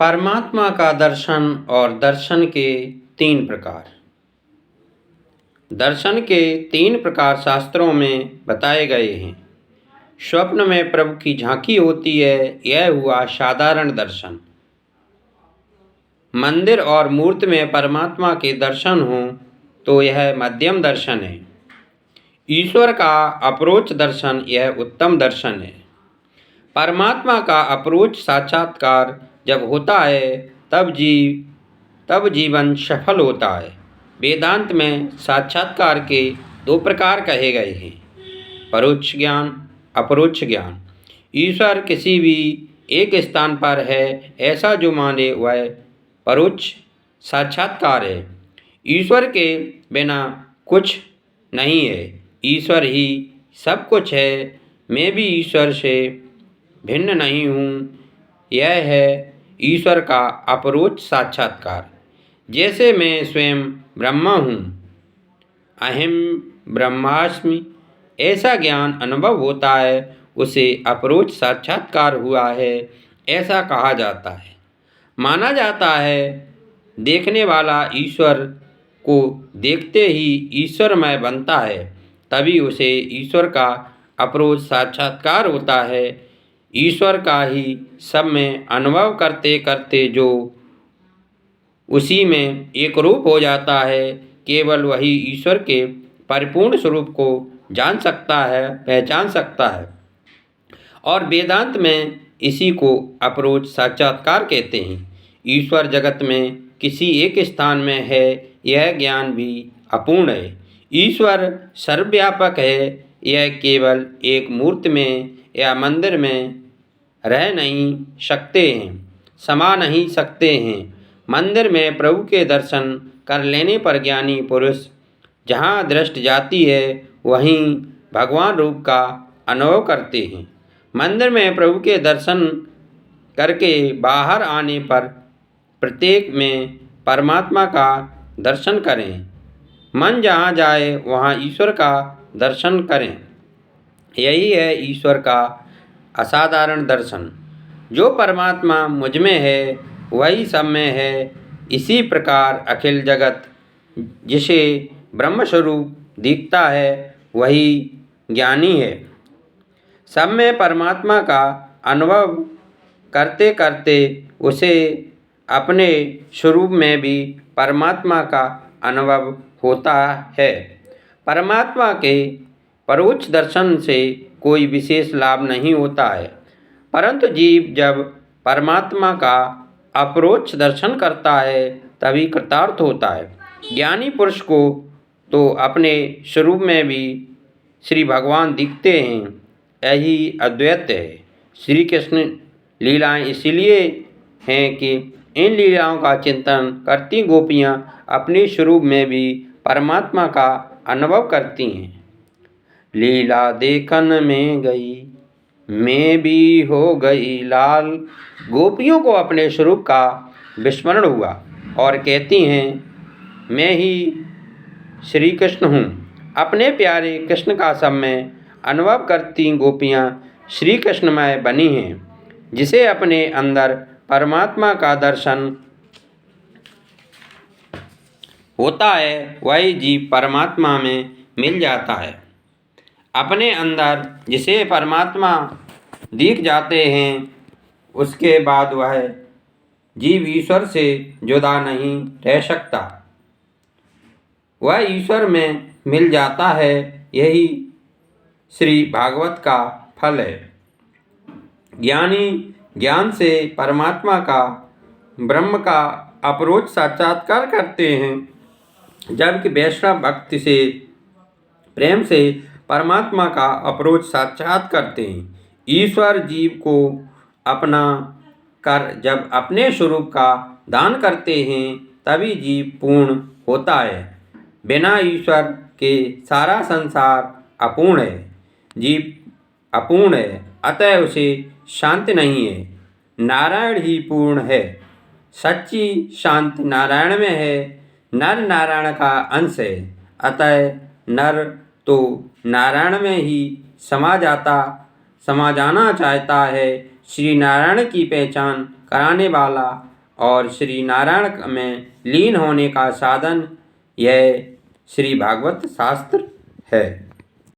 परमात्मा का दर्शन और दर्शन के तीन प्रकार। दर्शन के तीन प्रकार शास्त्रों में बताए गए हैं। स्वप्न में प्रभु की झांकी होती है, यह हुआ साधारण दर्शन। मंदिर और मूर्ति में परमात्मा के दर्शन हों तो यह मध्यम दर्शन है। ईश्वर का अप्रोच दर्शन यह उत्तम दर्शन है। परमात्मा का अप्रोच साक्षात्कार जब होता है तब जीवन सफल होता है। वेदांत में साक्षात्कार के दो प्रकार कहे गए हैं, परोक्ष ज्ञान, अपरोक्ष ज्ञान। ईश्वर किसी भी एक स्थान पर है ऐसा जो माने वह परोक्ष साक्षात्कार है। ईश्वर के बिना कुछ नहीं है, ईश्वर ही सब कुछ है। मैं भी ईश्वर से भिन्न नहीं हूँ, यह है ईश्वर का अपरोक्ष साक्षात्कार। जैसे मैं स्वयं ब्रह्म हूँ, अहम ब्रह्मास्मि, ऐसा ज्ञान अनुभव होता है, उसे अपरोक्ष साक्षात्कार हुआ है ऐसा कहा जाता है। माना जाता है देखने वाला ईश्वर को देखते ही ईश्वरमय बनता है, तभी उसे ईश्वर का अपरोक्ष साक्षात्कार होता है। ईश्वर का ही सब में अनुभव करते करते जो उसी में एक रूप हो जाता है, केवल वही ईश्वर के परिपूर्ण स्वरूप को जान सकता है, पहचान सकता है। और वेदांत में इसी को अपरोक्ष साक्षात्कार कहते हैं। ईश्वर जगत में किसी एक स्थान में है, यह ज्ञान भी अपूर्ण है। ईश्वर सर्वव्यापक है, यह केवल एक मूर्ति में या मंदिर में रह नहीं सकते हैं, समा नहीं सकते हैं। मंदिर में प्रभु के दर्शन कर लेने पर ज्ञानी पुरुष जहाँ दृष्ट जाती है वहीं भगवान रूप का अनुभव करते हैं। मंदिर में प्रभु के दर्शन करके बाहर आने पर प्रत्येक में परमात्मा का दर्शन करें। मन जहाँ जाए वहाँ ईश्वर का दर्शन करें, यही है ईश्वर का असाधारण दर्शन। जो परमात्मा मुझ में है वही सब में है। इसी प्रकार अखिल जगत जिसे ब्रह्मस्वरूप दिखता है वही ज्ञानी है। सब में परमात्मा का अनुभव करते करते उसे अपने स्वरूप में भी परमात्मा का अनुभव होता है। परमात्मा के परोक्ष दर्शन से कोई विशेष लाभ नहीं होता है, परंतु जीव जब परमात्मा का अपरोक्ष दर्शन करता है तभी कृतार्थ होता है। ज्ञानी पुरुष को तो अपने स्वरूप में भी श्री भगवान दिखते हैं, यही अद्वैत है। श्री कृष्ण लीलाएं इसीलिए हैं कि इन लीलाओं का चिंतन करती गोपियाँ अपने स्वरूप में भी परमात्मा का अनुभव करती हैं। लीला देखन में गई मैं भी हो गई लाल। गोपियों को अपने स्वरूप का विस्मरण हुआ और कहती हैं मैं ही श्री कृष्ण हूँ। अपने प्यारे कृष्ण का सब में अनुभव करती गोपियाँ श्री कृष्णमय बनी हैं। जिसे अपने अंदर परमात्मा का दर्शन होता है वही जीव परमात्मा में मिल जाता है। अपने अंदर जिसे परमात्मा दिख जाते हैं उसके बाद वह जीव ईश्वर से जुदा नहीं रह सकता, वह ईश्वर में मिल जाता है। यही श्री भागवत का फल है। ज्ञानी ज्ञान से परमात्मा का ब्रह्म का अपरोक्ष साक्षात्कार करते हैं, जबकि वैष्णव भक्ति से प्रेम से परमात्मा का अपरोक्ष साक्षात करते हैं। ईश्वर जीव को अपना कर जब अपने स्वरूप का दान करते हैं तभी जीव पूर्ण होता है। बिना ईश्वर के सारा संसार अपूर्ण है, जीव अपूर्ण है, अतः उसे शांति नहीं है। नारायण ही पूर्ण है, सच्ची शांति नारायण में है। नर नारायण का अंश है, अतः नर तो नारायण में ही समा जाना चाहता है। श्री नारायण की पहचान कराने वाला और श्री नारायण में लीन होने का साधन यह श्री भागवत शास्त्र है।